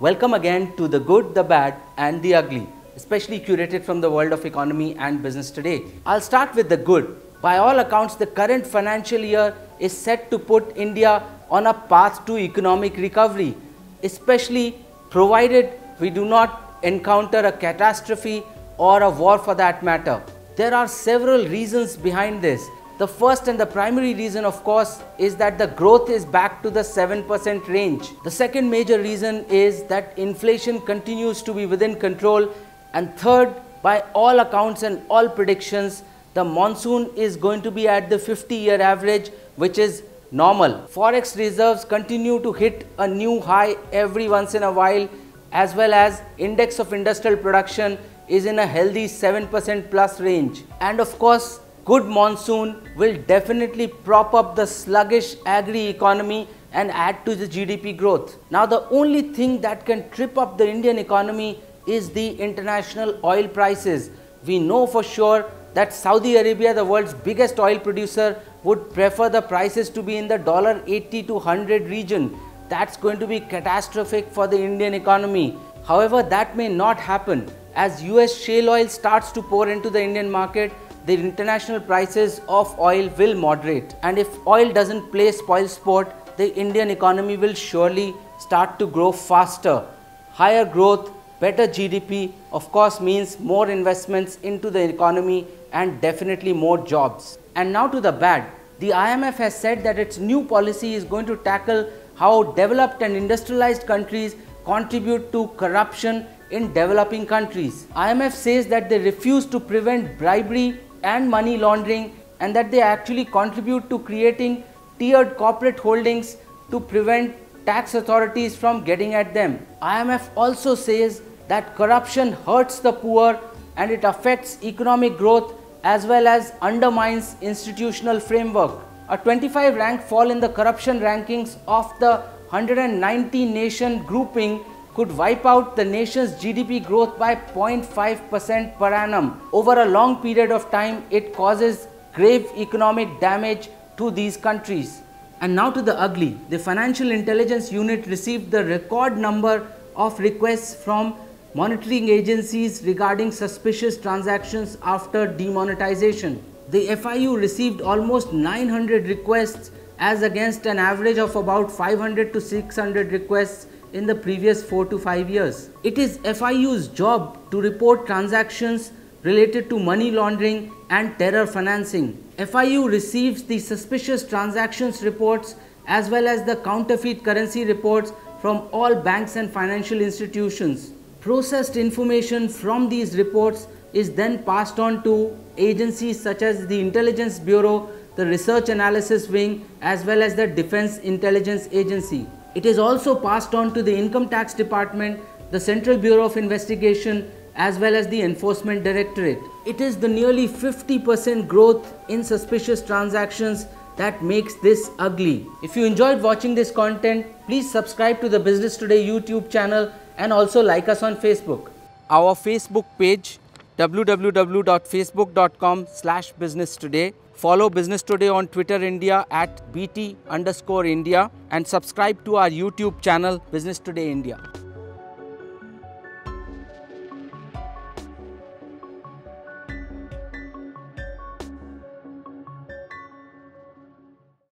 Welcome again to the good, the bad and the ugly, especially curated from the world of economy and business today. I'll start with the good. By all accounts, the current financial year is set to put India on a path to economic recovery, especially provided we do not encounter a catastrophe or a war for that matter. There are several reasons behind this. The first and the primary reason, of course, is that the growth is back to the 7% range. The second major reason is that inflation continues to be within control. And third, by all accounts and all predictions, the monsoon is going to be at the 50-year average, which is normal. Forex reserves continue to hit a new high every once in a while, as well as index of industrial production is in a healthy 7% plus range. And of course, good monsoon will definitely prop up the sluggish agri economy and add to the GDP growth. Now, the only thing that can trip up the Indian economy is the international oil prices. We know for sure that Saudi Arabia, the world's biggest oil producer, would prefer the prices to be in the $80 to 100 region. That's going to be catastrophic for the Indian economy. However, that may not happen. As US shale oil starts to pour into the Indian market, the international prices of oil will moderate. And if oil doesn't play spoil sport, the Indian economy will surely start to grow faster. Higher growth, better GDP, of course, means more investments into the economy and definitely more jobs. And now to the bad. The IMF has said that its new policy is going to tackle how developed and industrialized countries contribute to corruption in developing countries. IMF says that they refuse to prevent bribery and money laundering, and that they actually contribute to creating tiered corporate holdings to prevent tax authorities from getting at them. IMF also says that corruption hurts the poor and it affects economic growth as well as undermines institutional framework. A 25 rank fall in the corruption rankings of the 190 nation grouping could wipe out the nation's GDP growth by 0.5% per annum. Over a long period of time, it causes grave economic damage to these countries. And now to the ugly. The Financial Intelligence Unit received the record number of requests from monitoring agencies regarding suspicious transactions after demonetization. The FIU received almost 900 requests as against an average of about 500 to 600 requests in the previous 4 to 5 years. It is FIU's job to report transactions related to money laundering and terror financing. FIU receives the suspicious transactions reports as well as the counterfeit currency reports from all banks and financial institutions. Processed information from these reports is then passed on to agencies such as the Intelligence Bureau, the Research Analysis Wing, as well as the Defense Intelligence Agency. It is also passed on to the Income Tax Department, the Central Bureau of Investigation, as well as the Enforcement Directorate. It is the nearly 50% growth in suspicious transactions that makes this ugly. If you enjoyed watching this content, please subscribe to the Business Today YouTube channel and also like us on Facebook. Our Facebook page, www.facebook.com/businesstoday. Follow Business Today on Twitter India at BT_India and subscribe to our YouTube channel Business Today India.